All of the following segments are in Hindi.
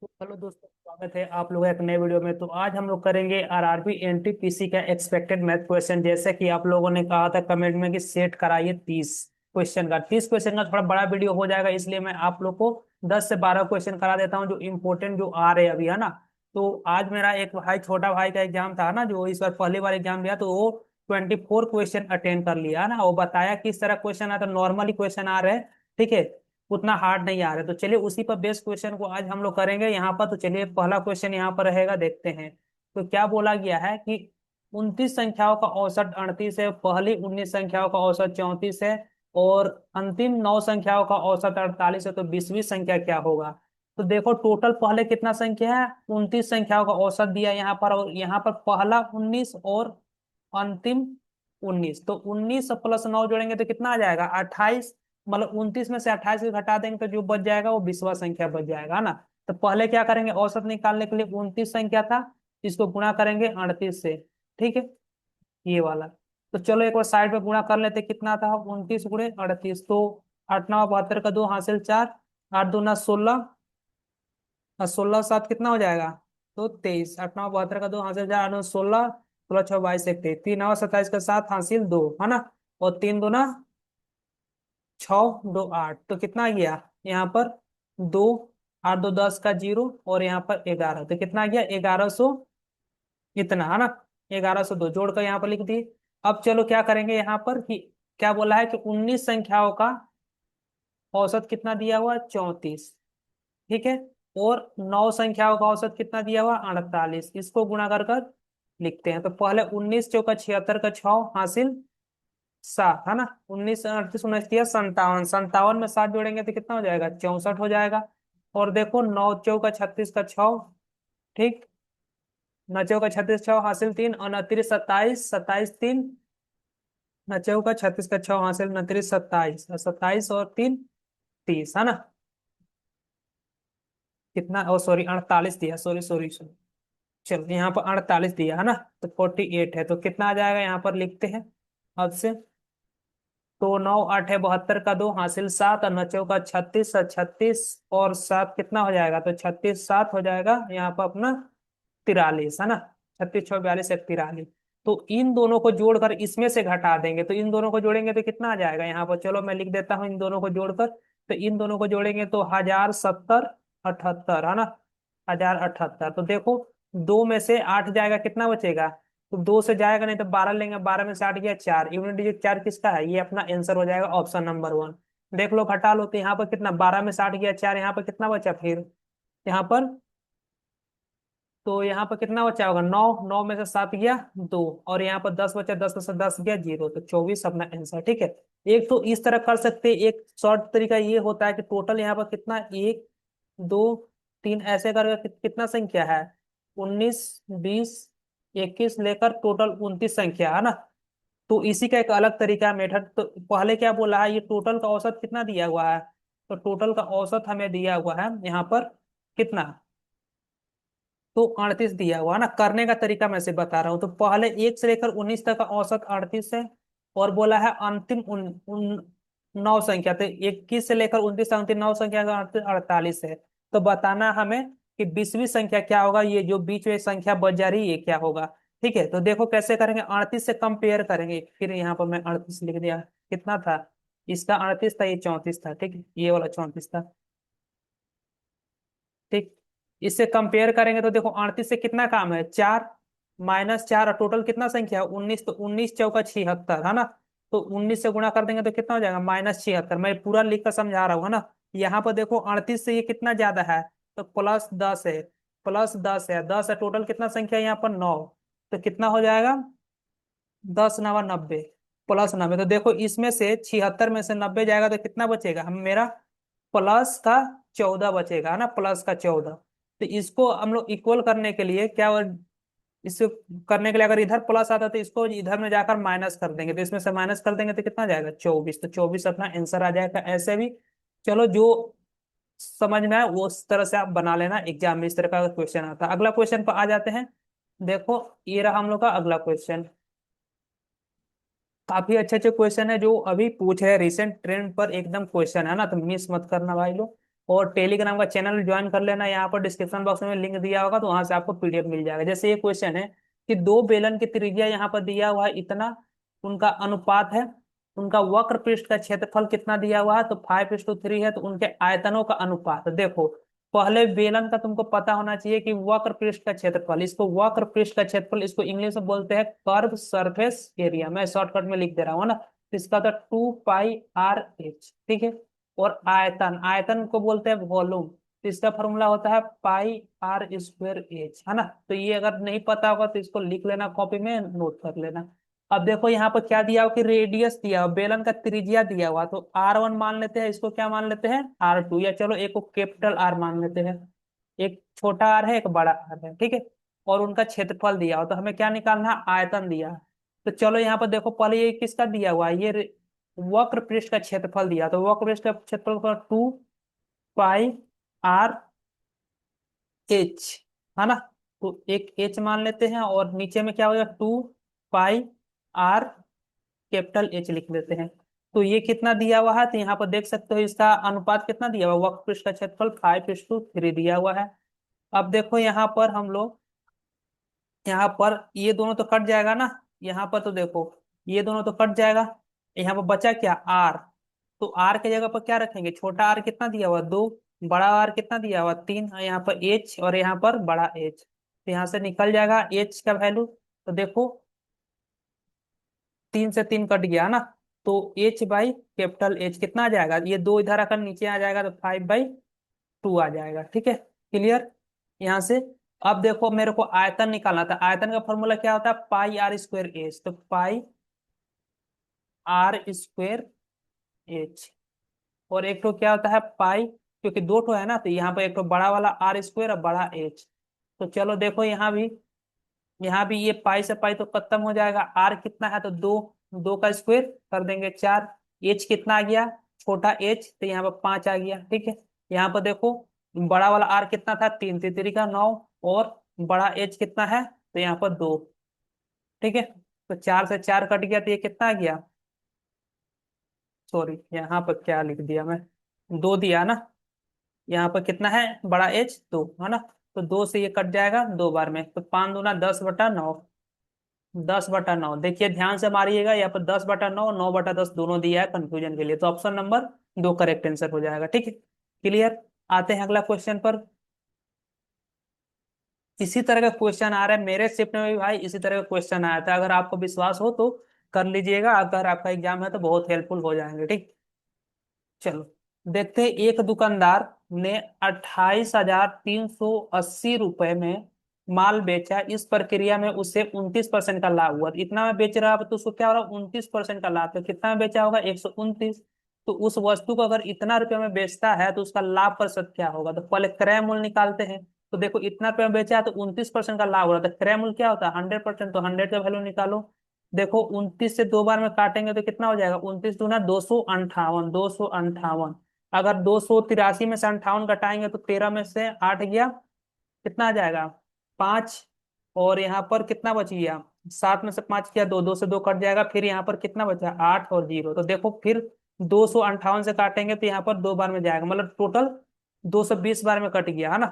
तो हेलो दोस्तों, स्वागत है आप लोगों का एक नए वीडियो में। तो आज हम लोग करेंगे आरआरबी एनटीपीसी का एक्सपेक्टेड मैथ क्वेश्चन। जैसे कि आप लोगों ने कहा था कमेंट में कि सेट कराइए 30 क्वेश्चन का थोड़ा बड़ा वीडियो हो जाएगा, इसलिए मैं आप लोग को 10 से 12 क्वेश्चन करा देता हूँ जो इम्पोर्टेंट जो आ रहे हैं अभी, है ना। तो आज मेरा एक भाई, छोटा भाई का एग्जाम था ना, जो इस बार पहली बार एग्जाम दिया, तो वो 24 क्वेश्चन अटेंड कर लिया, है ना। वो बताया किस तरह क्वेश्चन आता, नॉर्मली क्वेश्चन आ रहे हैं, ठीक है, उतना हार्ड नहीं आ रहा। तो चलिए उसी पर बेस्ड क्वेश्चन को आज हम लोग करेंगे यहाँ पर। तो चलिए पहला क्वेश्चन यहाँ पर रहेगा, देखते हैं। तो क्या बोला गया है कि 29 संख्याओं का औसत 38 है, पहली 19 संख्याओं का औसत 34 है, और अंतिम 9 संख्याओं का औसत 48 है। तो 20वीं संख्या क्या होगा? तो देखो टोटल पहले कितना संख्या है, 29 संख्याओं का औसत दिया यहाँ पर, और यहाँ पर पहला 19 और अंतिम 19। तो 19 प्लस 9 जोड़ेंगे तो कितना आ जाएगा? 28। मतलब 29 में से 28 को घटा देंगे तो जो बच जाएगा वो 20वां संख्या बच जाएगा, है ना। तो पहले क्या करेंगे, औसत निकालने के लिए 29 संख्या था, इसको गुणा करेंगे 38 से, ठीक है, ये वाला। तो चलो एक बार साइड पे गुणा कर लेते, कितना था? 29 × 38। तो 8×9 = 72 का 2 हासिल 4, 8×2 = 16, और 16×7 कितना हो जाएगा? तो 23। 8×9 = 72 का 2 हासिल 4, 8×9 = 16, 16×6 = 22, 23, 3×9 = 27 का 7 हासिल 2, है ना। और 3×2 = 6, 2 8। तो कितना आ गया यहाँ पर? 2, 8×2 = 10 का 0, और यहाँ पर 11। तो कितना आ गया? 1100, इतना, है ना। 1102 जोड़कर यहाँ पर लिख दिए। अब चलो क्या करेंगे यहाँ पर कि क्या बोला है कि 19 संख्याओं का औसत कितना दिया हुआ? 34, ठीक है। और 9 संख्याओं का औसत कितना दिया हुआ? 48। इसको गुणा कर कर लिखते हैं। तो पहले 19 × 4 = 76 का 6 हासिल 7, है ना। 19 × 8 = 57, 57 में 7 जोड़ेंगे तो कितना हो जाएगा? 64 हो जाएगा। और देखो 9×4 = 36 का 6, ठीक। 9×4 = 36, 6 हासिल 3, और 29 27, 27 3, 9×4 = 36 का 6 हासिल 29 27, और 27 और 3 30, है ना। कितना? ओ सॉरी, 48 दिया, सॉरी सॉरी सॉरी। चलो यहाँ पर 48 दिया, है ना। तो 48 है, तो कितना आ जाएगा यहाँ पर लिखते हैं अब से। तो 9×8 = 72 का 2 हासिल 7, और 9×4 = 36, और 36 और 7 कितना हो जाएगा? तो 36 7 हो जाएगा यहाँ पर अपना 43, है ना। 36 6 42 43। तो इन दोनों को जोड़कर इसमें से घटा देंगे, तो इन दोनों को जोड़ेंगे तो कितना आ जाएगा यहाँ पर? चलो मैं लिख देता हूँ इन दोनों को जोड़कर। तो इन दोनों को जोड़ेंगे तो 1070 78, है ना। 1078। तो देखो 2 में से 8 जाएगा, कितना बचेगा? तो 2 से जाएगा नहीं तो 12 लेंगे, 12 में से 8 गया 4, यूनिट डिजिट 4 किसका है? ये अपना आंसर हो जाएगा ऑप्शन नंबर 1। देख लो घटा लो, तो यहाँ पर कितना? 12 में से 8 गया 4, यहाँ पर कितना बचा फिर? यहाँ पर, तो यहाँ पर कितना बचा होगा? 9, 9 में से 7 गया 2, और यहाँ पर 10 बचा, 10 में से 10 गया 0, तो 24 अपना आंसर, ठीक है। एक तो इस तरह कर सकते हैं, एक शॉर्ट तरीका ये होता है कि टोटल यहाँ पर कितना, 1 2 3 ऐसे करके कितना संख्या है? 19 20 21 लेकर टोटल 29 संख्या, है ना। तो इसी का एक अलग तरीका है, मेथड। तो पहले क्या बोला है, ये टोटल का औसत कितना दिया हुआ है? तो टोटल का औसत हमें दिया हुआ है यहाँ पर कितना? तो 38 दिया हुआ है ना। करने का तरीका मैं से बता रहा हूँ। तो पहले 1 से लेकर 19 तक का औसत 38 है, और बोला है अंतिम 9 संख्या, तो 21 से लेकर 29 तक अंतिम 9 संख्या का 48 है। तो बताना हमें कि 20वीं संख्या क्या होगा, ये जो बीच में संख्या बच जा रही है ये क्या होगा। ठीक है, तो देखो कैसे करेंगे, 38 से कंपेयर करेंगे। फिर यहाँ पर मैं 38 लिख दिया, कितना था? इसका 38 था, ये 34 था, ठीक है, ये वाला 34 था, ठीक। इससे कंपेयर करेंगे तो देखो 38 से कितना काम है? 4 -4, और टोटल कितना संख्या है? 19। तो 19 × 4 = 76, है ना। तो 19 से गुणा कर देंगे तो कितना हो जाएगा? -76। मैं पूरा लिख कर समझा रहा हूँ, है ना। यहाँ पर देखो 38 से ये कितना ज्यादा है? तो +10 है, +10 है, 10 है, टोटल कितना संख्या है यहाँ पर? 9। तो कितना हो जाएगा? 10×9 = 90, +90। तो देखो इसमें से 76 में से 90 जाएगा तो कितना बचेगा हम मेरा? +14 बचेगा, है ना, +14। तो इसको हम लोग इक्वल करने के लिए क्या, इसको करने के लिए अगर इधर प्लस आता तो इसको इधर में जाकर माइनस कर देंगे, तो इसमें से माइनस कर देंगे तो कितना जाएगा? 24। तो 24 अपना आंसर आ जाएगा। ऐसे भी चलो जो समझ में आए वो उस तरह से आप बना लेना, एग्जाम में इस तरह का क्वेश्चन आता है। अगला क्वेश्चन पर आ जाते हैं। देखो ये रहा हम लोग का अगला क्वेश्चन। काफी अच्छे अच्छे क्वेश्चन है जो अभी पूछ रहे हैं, रिसेंट ट्रेंड पर एकदम क्वेश्चन है ना, तो मिस मत करना भाई लोग। और टेलीग्राम का चैनल ज्वाइन कर लेना, यहाँ पर डिस्क्रिप्शन बॉक्स में लिंक दिया होगा, तो वहां से आपको पीडीएफ मिल जाएगा। जैसे ये क्वेश्चन है कि दो बेलन की त्रिज्या यहाँ पर दिया हुआ है इतना, उनका अनुपात है, उनका वक्र पृष्ठ का क्षेत्रफल कितना दिया हुआ है तो 5:3 है, तो उनके आयतनों का अनुपात देखो। पहले बेलन का तुमको पता होना चाहिए कि वक्र पृष्ठ का क्षेत्रफल, इसको वक्र पृष्ठ का क्षेत्रफल इसको इंग्लिश में बोलते हैं कर्व सरफेस एरिया, मैं शॉर्टकट में लिख दे रहा हूँ ना। तो इसका तो 2πr h, ठीक है। और आयतन, आयतन को बोलते हैं वॉल्यूम, तो इसका फॉर्मूला होता है πr²h, है ना। तो ये अगर नहीं पता होगा तो इसको लिख लेना, कॉपी में नोट कर लेना। अब देखो यहाँ पर क्या दिया हुआ कि रेडियस दिया हुआ, बेलन का त्रिज्या दिया हुआ, तो r1 मान लेते हैं, इसको क्या मान लेते हैं r2, या चलो एक को कैपिटल R मान लेते हैं। एक छोटा r है, एक बड़ा r है, ठीक है। और उनका क्षेत्रफल दिया हुआ, तो हमें क्या निकालना है, आयतन दिया है। तो चलो यहाँ पर देखो, पहले ये किसका दिया हुआ है, ये वक्र पृष्ठ का क्षेत्रफल दिया, तो वक्र पृष्ठ का क्षेत्रफल 2πr h, है ना। तो एक h मान लेते हैं, और नीचे में क्या हो जाएगा 2πr कैपिटल H लिख लेते हैं। तो ये कितना दिया हुआ है, तो यहाँ पर देख सकते हो इसका अनुपात कितना दिया हुआ है, वक्र पृष्ठ का क्षेत्रफल 5:3 दिया हुआ है। अब देखो यहाँ पर हम लोग, यहाँ पर ये दोनों तो कट जाएगा ना, यहाँ पर तो देखो ये दोनों तो कट जाएगा, यहाँ पर बचा क्या R। तो R के जगह पर क्या रखेंगे, छोटा R कितना दिया हुआ 2, बड़ा R कितना दिया हुआ 3, यहाँ पर H और यहाँ पर बड़ा H, तो यहाँ से निकल जाएगा H का वैल्यू। तो देखो 3 से 3 कट गया ना, तो H/कैपिटल H कितना आ जाएगा, ये दो इधर आकर नीचे आ जाएगा, तो 5/2 आ जाएगा, ठीक है, क्लियर यहाँ से। अब देखो मेरे को आयतन निकालना था, आयतन का फॉर्मूला क्या होता है, πr²h, तो πr²h। और एक तो क्या होता है पाई, क्योंकि दो ठो है ना, तो यहाँ पर एक तो बड़ा वाला r² और बड़ा H। तो चलो देखो यहाँ भी ये पाई से पाई तो खत्म हो जाएगा, आर कितना है तो 2, 2 का स्क्वायर कर देंगे 4। एच कितना आ गया, छोटा एच, तो यहाँ पर 5 आ गया, ठीक है। यहाँ पर देखो बड़ा वाला आर कितना था 3, 3 का 9, और बड़ा एच कितना है तो यहाँ पर 2, ठीक है। तो 4 से 4 कट गया, तो ये कितना आ गया, सॉरी यहाँ पर क्या लिख दिया मैं, 2 दिया ना। यहाँ पर कितना है बड़ा एच 2, है ना। तो 2 से ये कट जाएगा 2 बार में, तो 5×2 = 10/9, 10/9। देखिए ध्यान से मारिएगा, यहाँ पर 10/9, 9/10 दोनों दिया है कंफ्यूजन के लिए, तो ऑप्शन नंबर 2 करेक्ट आंसर हो जाएगा, ठीक है, क्लियर। आते हैं अगला क्वेश्चन पर। इसी तरह का क्वेश्चन आ रहा है मेरे शिफ्ट में भी भाई, इसी तरह का क्वेश्चन आया था, अगर आपको विश्वास हो तो कर लीजिएगा, अगर आपका एग्जाम है तो बहुत हेल्पफुल हो जाएंगे, ठीक। चलो देखते हैं, एक दुकानदार ने 28,380 रुपए में माल बेचा, इस प्रक्रिया में उसे 29% का लाभ हुआ, तो इतना में बेच रहा है तो उसको क्या हो रहा है 29% का लाभ, तो कितना में बेचा होगा 129। तो उस वस्तु को अगर इतना रुपये में बेचता है तो उसका लाभ प्रतिशत क्या होगा, तो पहले क्रय मूल्य निकालते हैं। तो देखो इतना रुपये में बेचा है तो 29% का लाभ हो रहा है, तो क्रय मूल्य क्या होता है 100%, तो 100 का वैल्यू निकालो। देखो 29 से 2 बार में काटेंगे तो कितना हो जाएगा, 29×2 258, 258। अगर 283 में से 58 घटाएंगे तो 13 में से 8 गया, कितना आ जाएगा 5। और यहाँ पर कितना बच गया, 7 में से 5 किया 2, 2 से 2 कट जाएगा, फिर यहाँ पर कितना बचा 8 और 0। तो देखो फिर 258 से काटेंगे तो यहाँ पर 2 बार में जाएगा, मतलब टोटल 220 बार में कट गया, है ना।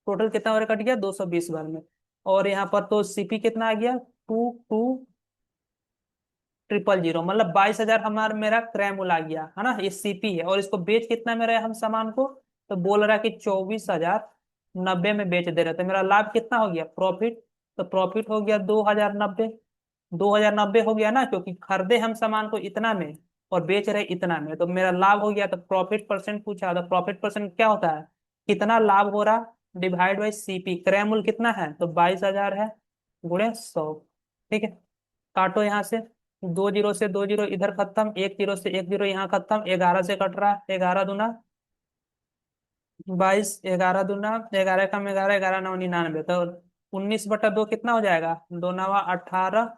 टोटल कितना बार कट गया 220 बार में। और यहाँ पर तो सीपी कितना आ गया 22,000, मतलब 22,000 हमारा मेरा क्रय मूल्य आ गया, है ना, ये सीपी है। और इसको बेच कितना में रहे हम सामान को, तो बोल रहा है कि 24,090 में बेच दे रहे, तो मेरा लाभ कितना हो गया प्रॉफिट, तो प्रॉफिट हो गया 2,090, 2,090 हो गया ना, क्योंकि खरीदे हम सामान को इतना में और बेच रहे इतना में, तो मेरा लाभ हो गया। तो प्रॉफिट परसेंट पूछा, तो प्रॉफिट परसेंट क्या होता है, कितना लाभ हो रहा डिवाइड बाई सीपी, क्रय मूल्य कितना है तो 22,000 है, गुणे 100, ठीक है। काटो यहाँ से, 2 0 से 2 0 इधर खत्म, 1 0 से 1 0 यहाँ खत्म, 11 से कट रहा, 11×2 = 22, 11×2 11 × 11, 11×9 = 99, तो 19/2 कितना हो जाएगा, 2×9 = 18,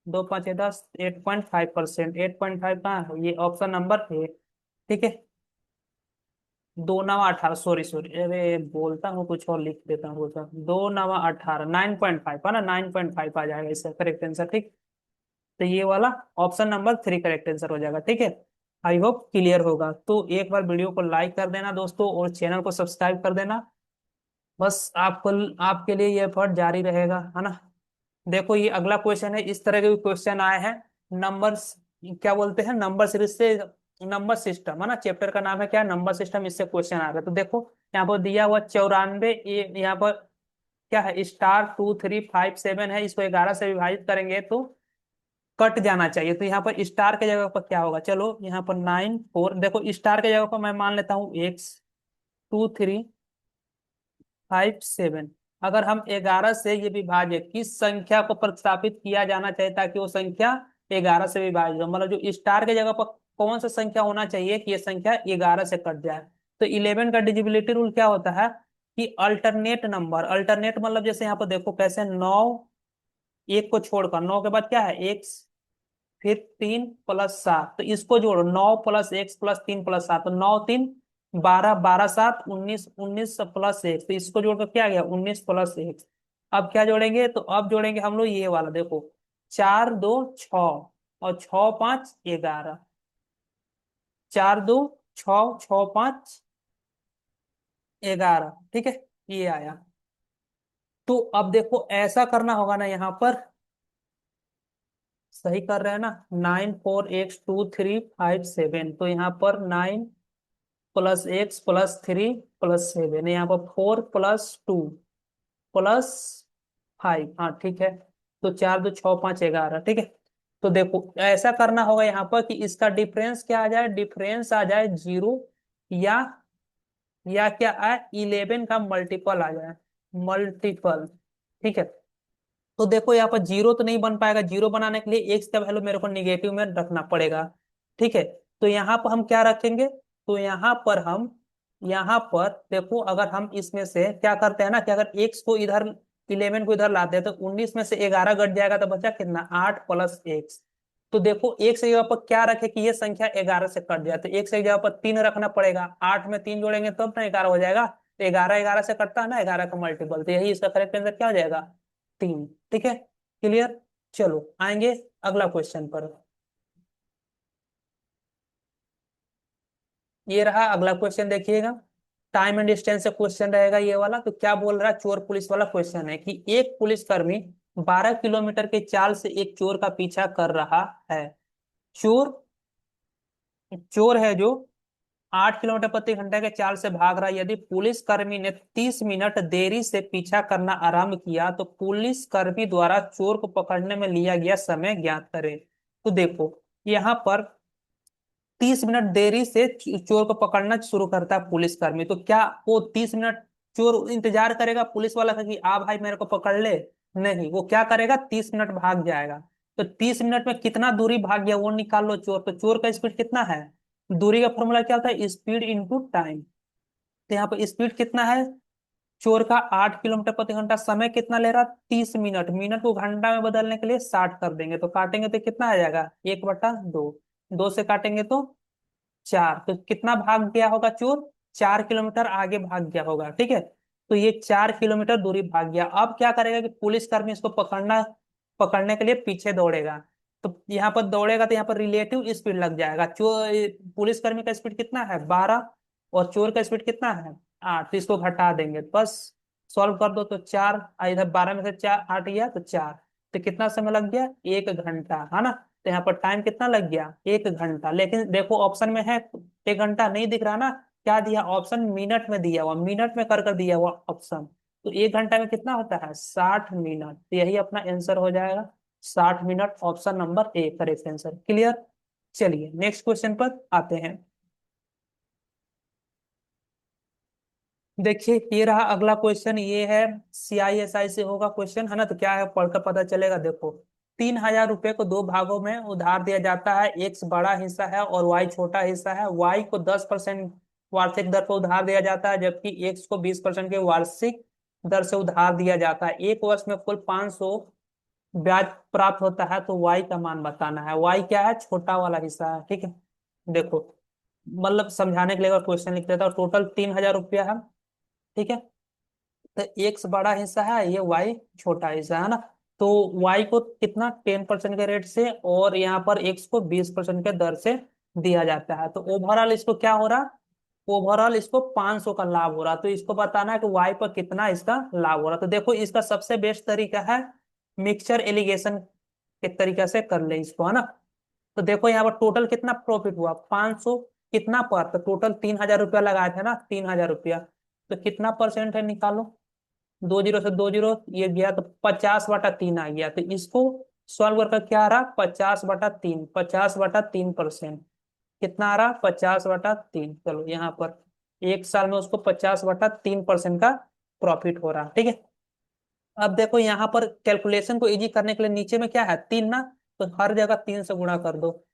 2×5 = 10, 8.5%, 8.5 कहाँ है, ये ऑप्शन नंबर है, ठीक है। 2×9 = 18, सॉरी सॉरी, अरे बोलता हूँ कुछ और लिख देता हूँ, बोलता हूँ 2×9 = 18, 9.5 है ना, 9.5 आ जाएगा इसका करेक्ट आंसर, ठीक। तो ये वाला ऑप्शन नंबर 3 करेक्ट आंसर हो जाएगा, ठीक है। आई होप क्लियर होगा। तो एक बार वीडियो को लाइक कर देना दोस्तों और चैनल को सब्सक्राइब कर देना। बस आपको, आपके लिए ये एफर्ट जारी रहेगा, है ना। देखो ये अगला क्वेश्चन है, इस तरह के भी क्वेश्चन आए हैं। नंबर्स, क्या बोलते हैं, नंबर सीरीज से नंबर सिस्टम, है ना। चैप्टर का नाम है क्या, नंबर सिस्टम, इससे क्वेश्चन आ रहा है। तो देखो यहाँ पर दिया हुआ 94, ये यहाँ पर क्या है, स्टार 2357 है, इसको 11 से विभाजित करेंगे तो कट जाना चाहिए। तो यहाँ पर स्टार के जगह पर क्या होगा, चलो यहाँ पर 94, देखो स्टार के जगह पर मैं मान लेता हूँ X2357। अगर हम 11 से ये विभाज्य किस संख्या को प्रतिस्थापित किया जाना चाहिए ताकि वो संख्या 11 से विभाज्य हो, मतलब जो स्टार के जगह पर कौन सा संख्या होना चाहिए कि ये संख्या 11 से कट जाए। तो 11 का डिजिबिलिटी रूल क्या होता है कि अल्टरनेट नंबर, अल्टरनेट मतलब जैसे यहाँ पर देखो कैसे, 9, एक को छोड़कर, 9 के बाद क्या है एक्स, फिर 3 + 7, तो इसको जोड़ो, 9 + x + 3 + 7, तो 9 3 12, 12 7 19, 19 + 1, तो इसको जोड़कर क्या आ गया, 19 + 1। अब क्या जोड़ेंगे, तो अब जोड़ेंगे हम लोग ये वाला, देखो 4 2 6 और 6 5 11, 4 2 6 6 5 11, ठीक है, ये आया। तो अब देखो ऐसा करना होगा ना, यहाँ पर सही कर रहे हैं ना, 9 4 x 2 3 5 7, तो यहाँ पर 9 + x + 3 + 7, यहाँ पर 4 + 2 + 5, हाँ ठीक है। तो 4 2 6 5 11, ठीक है। तो देखो ऐसा करना होगा यहाँ पर कि इसका डिफरेंस क्या आ जाए, डिफरेंस आ जाए 0, या क्या आए, 11 का मल्टीपल आ जाए, मल्टीपल, ठीक है। तो देखो यहाँ पर 0 तो नहीं बन पाएगा, 0 बनाने के लिए एक्स का वैल्यू मेरे को निगेटिव में रखना पड़ेगा, ठीक है। तो यहाँ पर हम क्या रखेंगे, तो यहाँ पर देखो अगर हम इसमें से क्या करते हैं ना कि अगर एक्स को इधर, 11 को इधर लाते हैं तो 19 में से 11 घट जाएगा, तो बचा कितना, 8 + x। तो देखो एक से जगह पर क्या रखे कि ये संख्या 11 से कट जाए, तो एक से जगह पर 3 रखना पड़ेगा, 8 में 3 जोड़ेंगे तब ना 11 हो जाएगा। तो 11 11 से कटता है ना, 11 का मल्टीपल, तो यही इसका करेक्ट आंसर क्या हो जाएगा, 3, ठीक है, क्लियर। चलो आएंगे अगला क्वेश्चन पर। ये रहा अगला क्वेश्चन, देखिएगा। टाइम एंड डिस्टेंस से क्वेश्चन रहेगा ये वाला। तो क्या बोल रहा है, चोर पुलिस वाला क्वेश्चन है कि एक पुलिसकर्मी 12 किलोमीटर के चाल से एक चोर का पीछा कर रहा है। चोर चोर है जो 8 किलोमीटर प्रति घंटे के चाल से भाग रहा है। यदि पुलिसकर्मी ने 30 मिनट देरी से पीछा करना आरंभ किया तो पुलिसकर्मी द्वारा चोर को पकड़ने में लिया गया समय ज्ञात करें। तो देखो यहाँ पर 30 मिनट देरी से चोर को पकड़ना शुरू करता है पुलिसकर्मी, तो क्या वो 30 मिनट चोर इंतजार करेगा पुलिस वाला का कि आ भाई मेरे को पकड़ ले, नहीं, वो क्या करेगा, 30 मिनट भाग जाएगा। तो 30 मिनट में कितना दूरी भाग गया वो निकाल लो चोर, तो चोर का स्पीड कितना है, दूरी का फॉर्मूला क्या होता है, स्पीड इंटू टाइम। तो यहाँ पर स्पीड कितना है चोर का, 8 किलोमीटर प्रति घंटा, समय कितना ले रहा, 30 मिनट, मिनट को घंटा में बदलने के लिए 60 कर देंगे, तो काटेंगे तो कितना आ जाएगा, 1/2, 2 से काटेंगे तो 4, तो कितना भाग गया होगा चोर, 4 किलोमीटर आगे भाग गया होगा, ठीक है। तो ये 4 किलोमीटर दूरी भाग गया। अब क्या करेगा कि पुलिसकर्मी इसको पकड़ने के लिए पीछे दौड़ेगा। तो यहाँ पर दौड़ेगा तो यहाँ पर रिलेटिव स्पीड लग जाएगा, चोर पुलिसकर्मी का स्पीड कितना है 12 और चोर का स्पीड कितना है 8, तो इसको घटा देंगे बस, सॉल्व कर दो तो 4, इधर 12 में से 4 8 गया तो 4, तो कितना समय लग गया, 1 घंटा, है ना। तो यहाँ पर टाइम कितना लग गया, 1 घंटा। लेकिन देखो ऑप्शन में है 1 घंटा नहीं दिख रहा ना, क्या दिया ऑप्शन, मिनट में दिया हुआ, मिनट में कर दिया हुआ ऑप्शन। तो 1 घंटा में कितना होता है, 60 मिनट, तो यही अपना आंसर हो जाएगा, 60 minute, option number A correct answer, clear. चलिए नेक्स्ट क्वेश्चन पर आते हैं। देखिए ये रहा अगला क्वेश्चन, ये है CISI से होगा क्वेश्चन, है ना। तो क्या है पढ़कर पता चलेगा, देखो 3000 रुपए को दो भागों में उधार दिया जाता है, एक्स बड़ा हिस्सा है और वाई छोटा हिस्सा है। वाई को 10% वार्षिक दर पर उधार दिया जाता है, जबकि एक्स को 20% के वार्षिक दर से उधार दिया जाता है। एक वर्ष में कुल 500 ब्याज प्राप्त होता है, तो वाई का मान बताना है। वाई क्या है, छोटा वाला हिस्सा है, ठीक है। देखो मतलब समझाने के लिए क्वेश्चन लिख देता हूँ, टोटल 3000 रुपया है, ठीक है। तो एक्स बड़ा हिस्सा है, ये वाई छोटा हिस्सा है ना। तो वाई को कितना 10% के रेट से और यहाँ पर एक्स को 20% के दर से दिया जाता है। तो ओवरऑल इसको क्या हो रहा, ओवरऑल इसको 500 का लाभ हो रहा। तो इसको बताना है कि वाई पर कितना इसका लाभ हो रहा। तो देखो इसका सबसे बेस्ट तरीका है मिक्सचर एलिगेशन के तरीके से कर ले इसको, है ना। तो देखो यहाँ पर टोटल कितना प्रॉफिट हुआ, 500 कितना पर, तो टोटल 3,000 रुपया लगाए थे ना, 3,000 रुपया। तो कितना परसेंट है निकालो, 2 जीरो से 2 जीरो ये गया, तो 50/3 आ गया। तो इसको सॉल्व करके क्या आ रहा, 50/3, 50/3%। कितना आ रहा, 50/3। चलो यहाँ पर एक साल में उसको 50/3% का प्रॉफिट हो रहा, ठीक है। अब देखो यहाँ पर कैलकुलेशन को इजी करने के लिए नीचे में क्या है, 3 ना, तो हर जगह 3 से गुणा कर दो,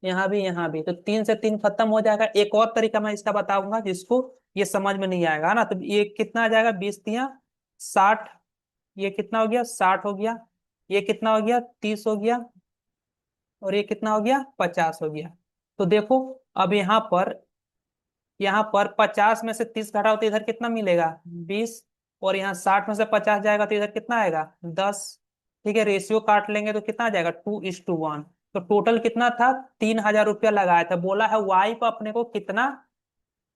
यहाँ भी यहाँ भी। तो 3 से 3 खत्म हो जाएगा। एक और तरीका मैं इसका बताऊंगा जिसको ये समझ में नहीं आएगा, है ना। तो ये कितना आ जाएगा, 20 तिया 60, ये कितना हो गया, 60 हो गया, ये कितना हो गया, 30 हो गया, और ये कितना हो गया, 50 हो गया। तो देखो अब यहाँ पर 50 में से 30 घटाओ तो इधर कितना मिलेगा, 20। और यहाँ 60 में से 50 जाएगा तो इधर कितना आएगा, 10। ठीक है, रेशियो काट लेंगे तो कितना आ जाएगा, 2:1। तो टोटल कितना था, 3,000 रुपया लगाया था। बोला है वाई पर अपने को कितना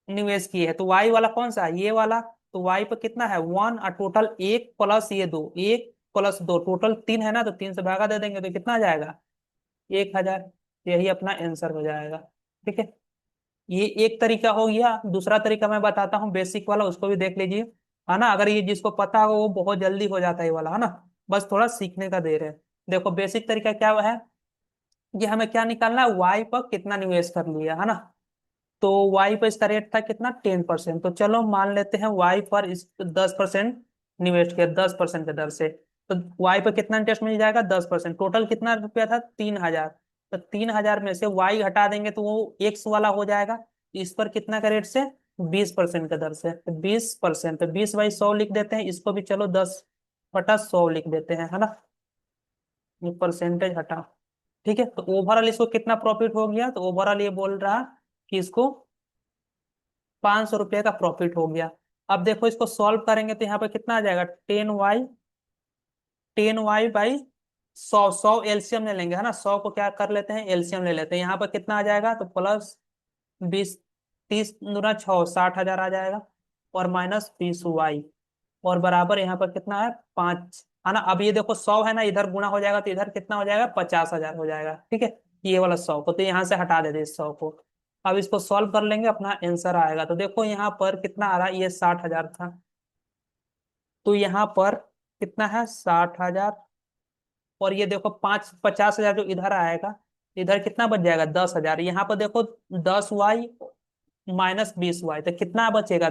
निवेश किए है, तो वाई वाला कौन सा है, ये वाला। तो वाई पर कितना है, 1, और टोटल 1 प्लस ये 2, 1 प्लस 2, टोटल 3 है ना, तो 3 से भागा दे देंगे तो कितना आ जाएगा, 1,000। यही अपना आंसर हो जाएगा, ठीक है। ये एक तरीका हो गया। दूसरा तरीका मैं बताता हूँ बेसिक वाला, उसको भी देख लीजिए, है ना। अगर ये जिसको पता हो वो बहुत जल्दी हो जाता है ये वाला, है ना। बस थोड़ा सीखने का देर है। देखो बेसिक तरीका क्या है, कि हमें क्या निकालना है, वाई पर कितना निवेश कर लिया, है ना। तो वाई पर इसका रेट था कितना, 10%। तो चलो मान लेते हैं वाई पर इस 10% निवेश किया, 10% के दर से। तो वाई पर कितना इंटरेस्ट मिल जाएगा, 10%। टोटल कितना रुपया था, 3,000। तो 3,000 में से वाई हटा देंगे तो वो एक्स वाला हो जाएगा। इस पर कितना का रेट से, 20% के दर से। तो 20%, तो 20/100 लिख देते हैं इसको भी, चलो 10/100 लिख देते हैं, है ना। ये परसेंटेज हटा, ठीक है। तो ओवरऑल इसको कितना प्रॉफिट हो गया, तो ओवरऑल ये बोल रहा कि इसको 500 रुपये का प्रॉफिट हो गया। अब देखो इसको सॉल्व करेंगे तो यहाँ पे कितना आ जाएगा, 10y बाई 100, 100 एलसीएम ले लेंगे, है ना। 100 को क्या कर लेते हैं, एलसीएम ले लेते हैं। यहाँ पर कितना आ जाएगा, तो प्लस 20, 30 × 6 60,000 आ जाएगा, और -20y, और बराबर यहाँ पर कितना है, 5, है ना। अब ये देखो 100 है ना, इधर गुना हो जाएगा तो इधर कितना हो जाएगा, 50,000 हो जाएगा, ठीक है। ये वाला 100 को तो यहाँ से हटा देते इस 100 को। अब इसको सॉल्व कर लेंगे, अपना आंसर आएगा। तो देखो यहाँ पर कितना आ रहा है, ये 60,000 था, तो यहाँ पर कितना है, 60,000। और ये देखो 50,000 जो इधर आएगा, इधर कितना बच जाएगा, 10,000। यहाँ पर देखो 10y -20y, तो कितना बचेगा,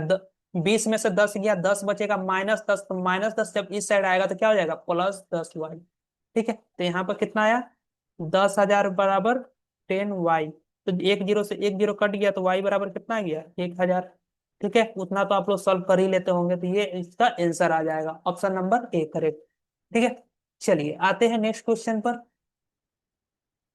20 में से 10 गया, 10 बचेगा, -10। तो -10 जब इस साइड आएगा तो क्या हो जाएगा, +10y, ठीक है। तो यहाँ पर कितना आया, 10,000 बराबर 10y। तो एक जीरो से एक जीरो कट गया, तो y बराबर कितना आ गया, 1,000, ठीक है। उतना तो आप लोग सॉल्व कर ही लेते होंगे, तो ये इसका आंसर आ जाएगा, ऑप्शन नंबर ए करेक्ट, ठीक है। चलिए आते हैं नेक्स्ट क्वेश्चन पर।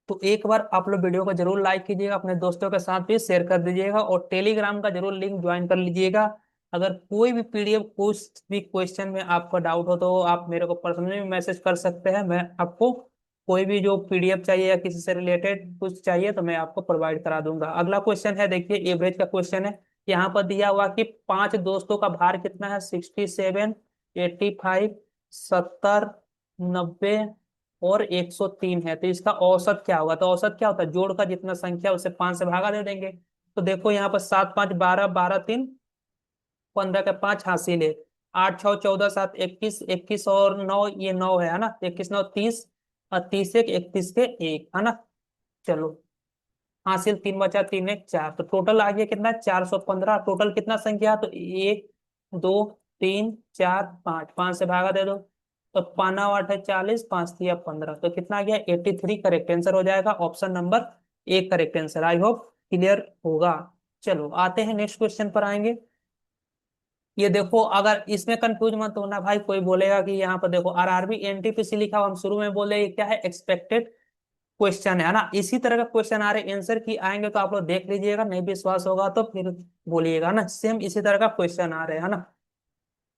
तो एक बार आप लोग वीडियो को जरूर लाइक कीजिएगा, अपने दोस्तों के साथ भी शेयर कर दीजिएगा, और टेलीग्राम का जरूर लिंक ज्वाइन कर लीजिएगा। अगर कोई भी पीडीएफ, कुछ भी क्वेश्चन में आपको डाउट हो तो आप मेरे को पर्सनली मैसेज कर सकते हैं। मैं आपको कोई भी जो पीडीएफ चाहिए या किसी से रिलेटेड कुछ चाहिए तो मैं आपको प्रोवाइड करा दूंगा। अगला क्वेश्चन है, देखिए एवरेज का क्वेश्चन है। यहाँ पर दिया हुआ कि 5 दोस्तों का भार कितना है, 67, 85, 70, 90 और 103 है। तो इसका औसत क्या होगा, तो औसत क्या होता है, जोड़ का जितना संख्या उसे 5 से भागा दे देंगे। तो देखो यहाँ पर 7 5 12, 12 3 15 के 5 हासिल है, 8 6 14 7 21, 21 और 9 ये 9 है ना, 21 9 30, और 30 1 31 के 1, है ना। चलो हासिल 3 बचा, 3 1 4, तो टोटल आ गया कितना, 415। टोटल कितना संख्या, तो 1 2 3 4 5, 5 से भागा दे दो, तो 5 9 8 है 40, 5 3 15, तो कितना आ गया, 83 करेक्ट आंसर हो जाएगा। ऑप्शन नंबर एक correct answer. I hope clear होगा। चलो आते हैं नेक्स्ट क्वेश्चन पर आएंगे। ये देखो, अगर इसमें कंफ्यूज मत होना भाई, कोई बोलेगा कि यहाँ पर देखो आरआरबी एनटीपीसी लिखा हुआ, हम शुरू में बोले ये क्या है, एक्सपेक्टेड क्वेश्चन है ना। इसी तरह का क्वेश्चन आ रहे आंसर की आएंगे तो आप लोग देख लीजिएगा, नहीं विश्वास होगा तो फिर बोलिएगा ना। सेम इसी तरह का क्वेश्चन आ रहे हैं ना।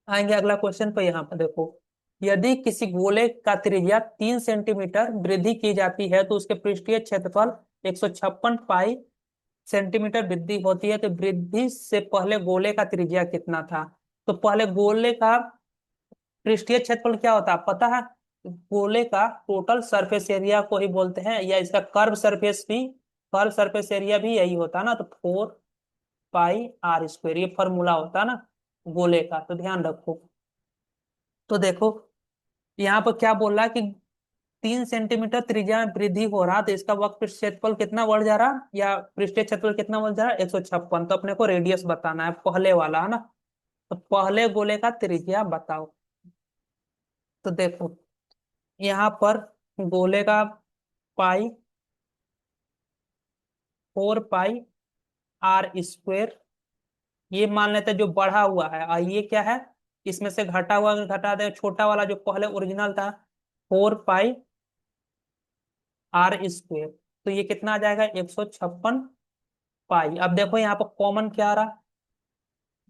आएंगे अगला क्वेश्चन पे, यहाँ पर देखो, यदि किसी गोले का त्रिज्या 3 सेंटीमीटर वृद्धि की जाती है तो उसके पृष्ठीय क्षेत्रफल 156 पाई सेंटीमीटर वृद्धि होती है तो वृद्धि से पहले गोले का त्रिज्या कितना था। तो पहले गोले का पृष्ठीय क्षेत्रफल क्या होता है पता है। गोले का टोटल सरफेस एरिया को ही बोलते हैं, या इसका कर्व सरफेस एरिया भी यही होता है ना। तो 4 पाई r स्क्वायर ये फॉर्मूला होता है ना गोले का, तो ध्यान रखो। तो देखो यहाँ पर क्या बोल रहा है कि 3 सेंटीमीटर त्रिज्या में वृद्धि हो रहा, तो इसका वक्र क्षेत्रफल कितना बढ़ जा रहा, या पृष्ठीय क्षेत्रफल कितना बढ़ जा रहा, 156। तो अपने को रेडियस बताना है, पहले वाला है ना। तो पहले गोले का त्रिज्या बताओ। तो देखो यहाँ पर गोले का पाई 4 पाई r स्क्वायर ये मान लेते हैं जो बढ़ा हुआ है, और ये क्या है, इसमें से घटा हुआ घटा दे, छोटा वाला जो पहले ओरिजिनल था 4 पाई r स्क्वायर। तो ये कितना आ जाएगा 156 पाई। अब देखो यहाँ पर कॉमन क्या आ रहा,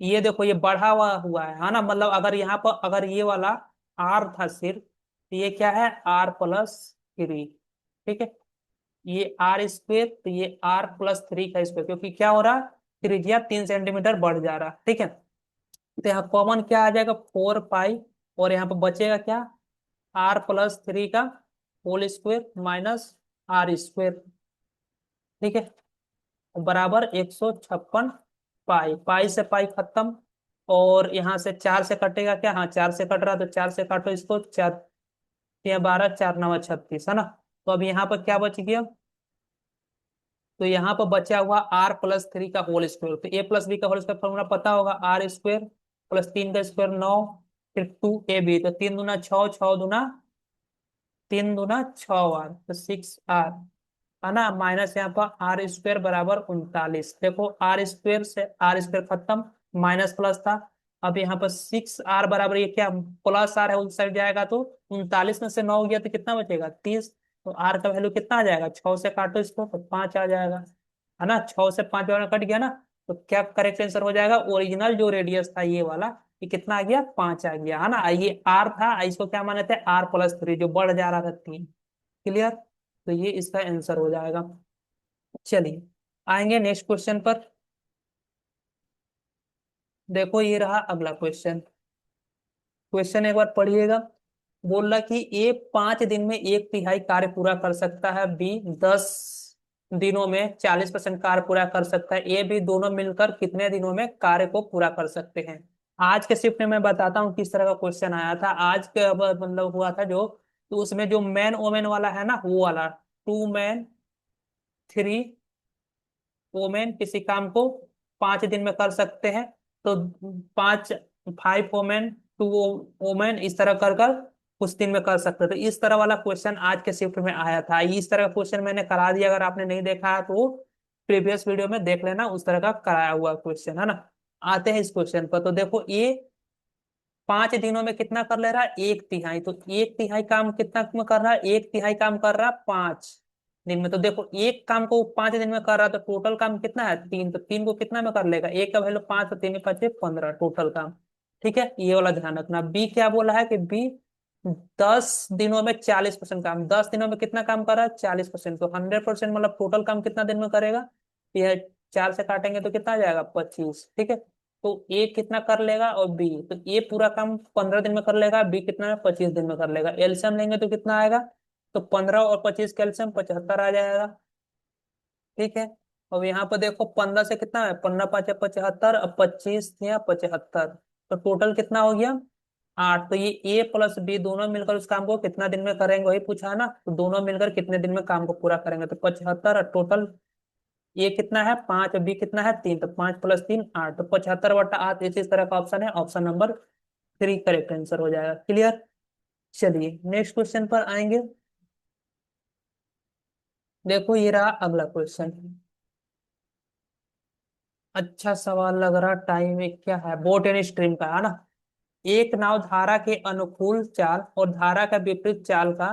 ये देखो ये बढ़ा हुआ है ना। मतलब अगर यहाँ पर अगर ये वाला r था सिर्फ, तो ये क्या है r+3। ठीक है, ये r स्क्वायर, तो ये r+3 का स्क्वायर, क्योंकि क्या हो रहा त्रिज्या 3 सेंटीमीटर बढ़ जा रहा। ठीक है, तो यहाँ कॉमन क्या आ जाएगा 4 पाई, और यहाँ पर बचेगा क्या r+3 का whole square minus r square. ठीक है, बराबर 156 पाई। पाई से पाई खत्म, और यहाँ से 4 से कटेगा क्या, हाँ 4 से कट रहा, तो 4 से काटो इसको, 4×3 = 12, 4×9 = 36 है ना। तो अब यहाँ पर क्या बच गया, तो यहाँ पर बचा हुआ r+3 का होल स्क्वायर। तो a+b का होल स्क्वायर फॉर्मूला पता होगा, r² + 3 का स्क्वायर 9, फिर 2ab, तो 3×2 = 6, 6×2 = 3×2 = 6 r, तो 6r है ना, माइनस यहाँ पर r² बराबर 39। देखो r² से r² खत्म, माइनस प्लस था। अब यहाँ पर 6r बराबर ये क्या प्लस r है, उस साइड जाएगा तो 39 में से 9 गया तो कितना बचेगा 30। तो r का वैल्यू कितना आ जाएगा, 6 से काटो इसको तो 5 आ जाएगा, है ना। 6 से 5 बार कट गया ना, तो क्या करेक्ट आंसर हो जाएगा, ओरिजिनल जो रेडियस था ये वाला, ये कितना आ गया 5 आ गया, है ना। ये r था, इसको क्या माने थे r+3 जो बढ़ जा रहा था 3। क्लियर, तो ये इसका आंसर हो जाएगा। चलिए आएंगे नेक्स्ट क्वेश्चन पर। देखो ये रहा अगला क्वेश्चन। क्वेश्चन एक बार पढ़िएगा। बोल रहा कि ए 5 दिन में 1/3 कार्य पूरा कर सकता है, बी 10 दिनों में 40% कार्य पूरा कर सकता है, ए बी दोनों मिलकर कितने दिनों में कार्य को पूरा कर सकते हैं। आज के शिफ्ट में मैं बताता हूँ किस तरह का क्वेश्चन आया था। आज के मतलब हुआ था जो, तो उसमें जो मैन ओमेन वाला है ना, वो वाला 2 मैन 3 वोमेन किसी काम को 5 दिन में कर सकते हैं। तो 5 वोमेन 2 वोमेन इस तरह कर कर कुछ दिन में कर सकते थे। इस तरह वाला क्वेश्चन आज के शिफ्ट में आया था। इस तरह का क्वेश्चन मैंने करा दिया, अगर आपने नहीं देखा है तो प्रीवियस वीडियो में देख लेना, उस तरह का कराया हुआ क्वेश्चन है ना। आते हैं इस क्वेश्चन पर। तो देखो ये 5 दिनों में कितना कर ले रहा है 1/3, तो 1/3 काम कितना में कर रहा है, 1/3 काम कर रहा है 5 दिन में। तो देखो एक काम को 5 दिन में कर रहा है, तो टोटल काम कितना है 3, तो 3 को कितना में कर लेगा, एक का वैल्यू 5 तो 3×5 = 15 टोटल काम। ठीक है, ये वाला ध्यान रखना। बी क्या बोला है कि बी 10 दिनों में 40% काम, 10 दिनों में कितना काम कर रहा है 40%, तो 100% मतलब टोटल काम कितना दिन में करेगा, यह 4 से काटेंगे तो कितना आ जाएगा 25। ठीक है, तो ए कितना कर लेगा और बी, तो ए पूरा काम 15 दिन में कर लेगा, बी कितना 25 दिन में कर लेगा। एलसीएम लेंगे तो कितना आएगा, तो 15 और 25 का एलसीएम 75 आ जाएगा। ठीक है, अब यहाँ पर देखो 15 से कितना है, 15×5 = 75, अब 25 या 75, तो टोटल कितना हो गया 8। तो ये a+b दोनों मिलकर उस काम को कितना दिन में करेंगे वही पूछा है ना, तो दोनों मिलकर कितने दिन में काम को पूरा करेंगे, तो 75, और टोटल ए कितना है 5 और बी कितना है 3, तो 5+3 = 8, तो 75/8 इसी तरह का ऑप्शन है, ऑप्शन नंबर 3 करेक्ट आंसर हो जाएगा। क्लियर, चलिए नेक्स्ट क्वेश्चन पर आएंगे। देखो ये रहा अगला क्वेश्चन। अच्छा सवाल लग रहा, टाइम एक क्या है, बोट एंड स्ट्रीम का है ना। एक नाव धारा के अनुकूल चाल और धारा का विपरीत चाल का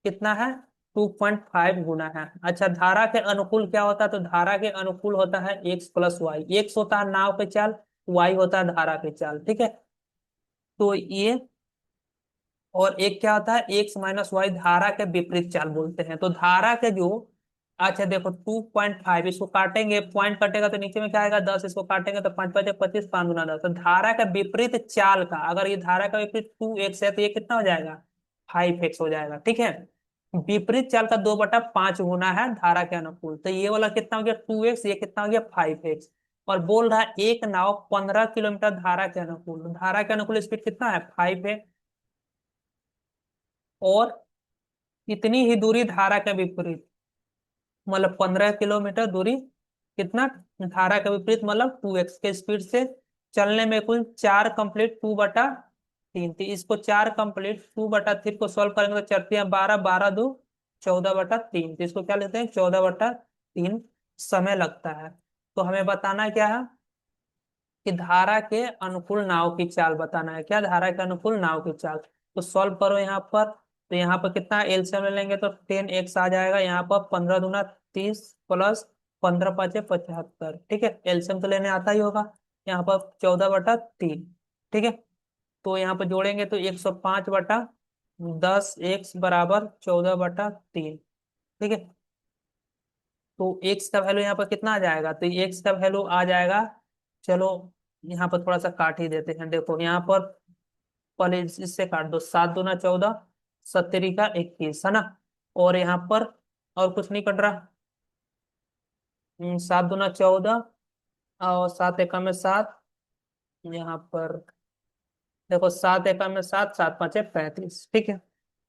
कितना है 2.5 गुना है। अच्छा धारा के अनुकूल क्या होता है, तो धारा के अनुकूल होता है x+y, x होता है नाव के चाल, y होता है धारा के चाल। ठीक है, तो ये, और एक क्या होता है x-y धारा के विपरीत चाल बोलते हैं। तो धारा के जो अच्छा देखो 2.5 इसको काटेंगे, पॉइंट कटेगा तो नीचे में क्या आएगा 10, इसको काटेंगे तो 5×5 = 25, 5×2 = 10। तो धारा का विपरीत चाल का, अगर ये धारा का विपरीत 2x है तो ये कितना हो जाएगा 5x हो जाएगा। ठीक है, विपरीत चाल का 2/5 गुना है धारा के अनुकूल, तो ये वाला कितना हो गया 2x, ये कितना हो गया 5x। और बोल रहा है एक नाव 15 किलोमीटर धारा के अनुकूल, धारा के अनुकूल स्पीड कितना है 5 है, और इतनी ही दूरी धारा के विपरीत, मतलब 15 किलोमीटर दूरी कितना, धारा के विपरीत मतलब 2x के स्पीड से चलने में कुल 4 कंप्लीट 2/3 थी। इसको 4 कंप्लीट 2/3 को सॉल्व करेंगे तो 4×3 = 12, 12×2 = 14/3, तो इसको क्या लेते हैं 14/3 समय लगता है। तो हमें बताना क्या है कि धारा के अनुकूल नाव की चाल बताना है, क्या धारा के अनुकूल नाव की चाल। तो सॉल्व करो यहाँ पर, तो यहाँ पर कितना एलसीएम ले लेंगे तो 10x आ जाएगा, यहाँ पर 15×2 = 30 प्लस 15×5 = 75। ठीक है, एलसीएम तो लेने आता ही होगा, यहाँ पर 14/3। ठीक है, तो यहाँ पर जोड़ेंगे तो 105/10, x बराबर 14/3। ठीक है, तो एक्स का वैल्यू यहाँ पर कितना आ जाएगा, तो एक्स का वैल्यू आ जाएगा, चलो यहाँ पर थोड़ा सा काट ही देते हैं। देखो यहाँ पर पहले इससे काट दो, 7×2 = 14, 7×3 = 21 है ना। और यहाँ पर और कुछ नहीं कट रहा, 7×2 = 14 और 7×1 = 7, यहाँ पर देखो 7×1 = 7, 7×5 = 35। ठीक है,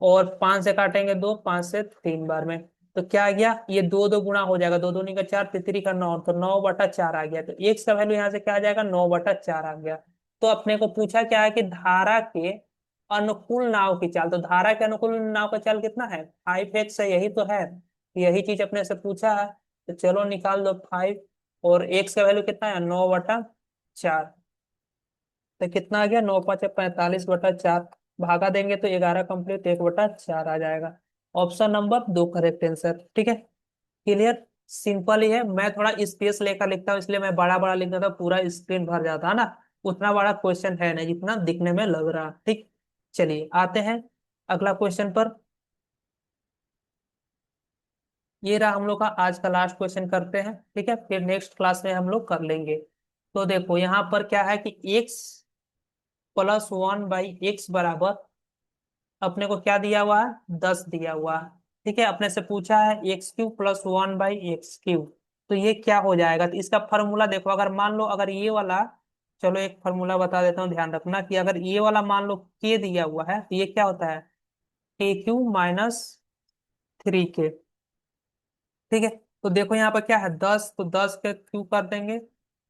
और 5 से काटेंगे 2, 5 से 3 बार में, तो क्या आ गया ये 2 2 गुना हो जाएगा, 2×2 = 4, तितरी का 9, तो 9/4 आ गया। तो एक्स का वैल्यू यहाँ से क्या आ जाएगा 9/4 आ गया। तो अपने को पूछा क्या है कि धारा के अनुकूल नाव की चाल, तो धारा के अनुकूल नाव का चाल कितना है 5x है, यही तो है, यही चीज अपने से पूछा है। तो चलो निकाल दो 5, और एक्स का वैल्यू कितना है 9/4, तो कितना आ गया 9×5 = 45/4, भागा देंगे तो 11 कंप्लीट 1/4 आ जाएगा। Option number 2 correct answer. ठीक है, क्लियर, सिंपल ही है। मैं थोड़ा स्पेस लेकर लिखता हूँ इसलिए मैं बड़ा बड़ा लिख देता हूँ, पूरा स्क्रीन भर जाता है ना। उतना बड़ा क्वेश्चन है नहीं जितना दिखने में लग रहा। ठीक, चलिए आते हैं अगला क्वेश्चन पर। ये रहा हम लोग का आज का लास्ट क्वेश्चन, करते हैं ठीक है, फिर नेक्स्ट क्लास में हम लोग कर लेंगे। तो देखो यहाँ पर क्या है कि x+1/x बराबर, अपने को क्या दिया हुआ है 10 दिया हुआ है। ठीक है, अपने से पूछा है x³ + 1/x³, तो ये क्या हो जाएगा, तो इसका फॉर्मूला देखो, अगर मान लो अगर ये वाला, चलो एक फॉर्मूला बता देता हूँ ध्यान रखना, कि अगर ये वाला मान लो k दिया हुआ है तो ये क्या होता है k³ - 3k। ठीक है, तो देखो यहाँ पर क्या है 10, तो 10 के क्यूब कर देंगे,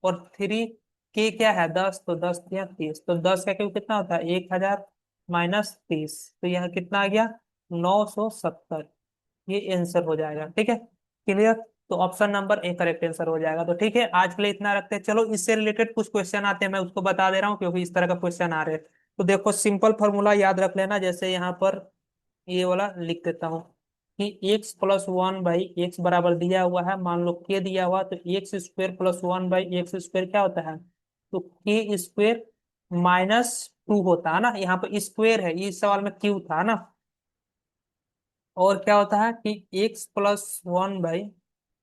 और 3k क्या है 10, तो 10×3 = 30, तो 10 का क्यूब कितना होता है 1000 - 30, तो यहाँ कितना आ गया 970। ये आंसर हो जाएगा। ठीक है, क्लियर, तो option number A correct answer हो जाएगा। तो ठीक है, आज के लिए इतना रखते हैं। चलो इससे रिलेटेड कुछ क्वेश्चन आते हैं, मैं उसको बता दे रहा हूँ क्योंकि इस तरह का क्वेश्चन आ रहे हैं। तो देखो सिंपल फॉर्मूला याद रख लेना, जैसे यहाँ पर ये वाला लिख देता हूँ कि x+1/x बराबर दिया हुआ है, मान लो k दिया हुआ, तो x² + 1/x² क्या होता है, तो k² - 2 होता है ना, यहाँ पर स्क्वेयर है, इस सवाल में क्यू था ना। और क्या होता है कि x+1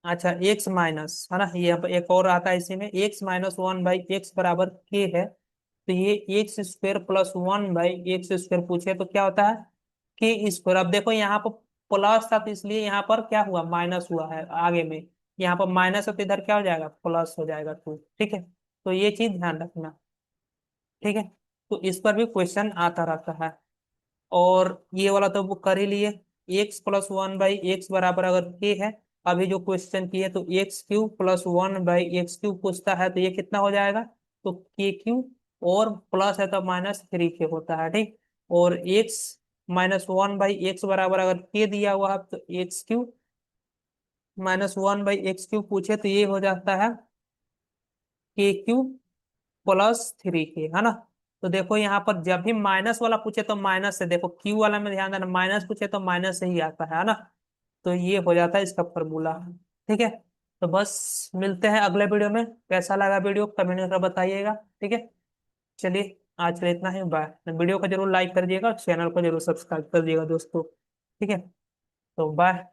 अच्छा x माइनस है ना, ये यहाँ पर एक और आता है इसी में, x-1/x बराबर k है, तो ये x² + 1/x² पूछे तो क्या होता है k²। अब देखो यहाँ पर प्लस था तो इसलिए यहाँ पर क्या हुआ माइनस हुआ है आगे में, यहाँ पर माइनस है तो इधर क्या हो जाएगा प्लस हो जाएगा 2। ठीक है, तो ये चीज ध्यान रखना। ठीक है, तो इस पर भी क्वेश्चन आता रहता है। और ये वाला तो वो कर ही लिए, x+1/x बराबर अगर k है, अभी जो क्वेश्चन किए तो x³ + 1/x³ पूछता है, तो ये कितना हो जाएगा, तो k³ और प्लस है तो -3k होता है। ठीक, और x-1/x बराबर अगर k दिया हुआ है तो x³ - 1/x³ पूछे तो ये हो जाता है k³ + 3k है ना। तो देखो यहाँ पर जब भी माइनस वाला पूछे तो माइनस से, देखो क्यू वाला में ध्यान देना, माइनस पूछे तो माइनस से ही आता है ना। तो ये हो जाता है इसका फॉर्मूला। ठीक है, तो बस मिलते हैं अगले वीडियो में, कैसा लगा वीडियो कमेंट करके बताइएगा। ठीक है, चलिए आज के लिए इतना ही, बाय। वीडियो को जरूर लाइक कर दिएगा, चैनल को जरूर सब्सक्राइब कर दिएगा दोस्तों। ठीक है, तो बाय।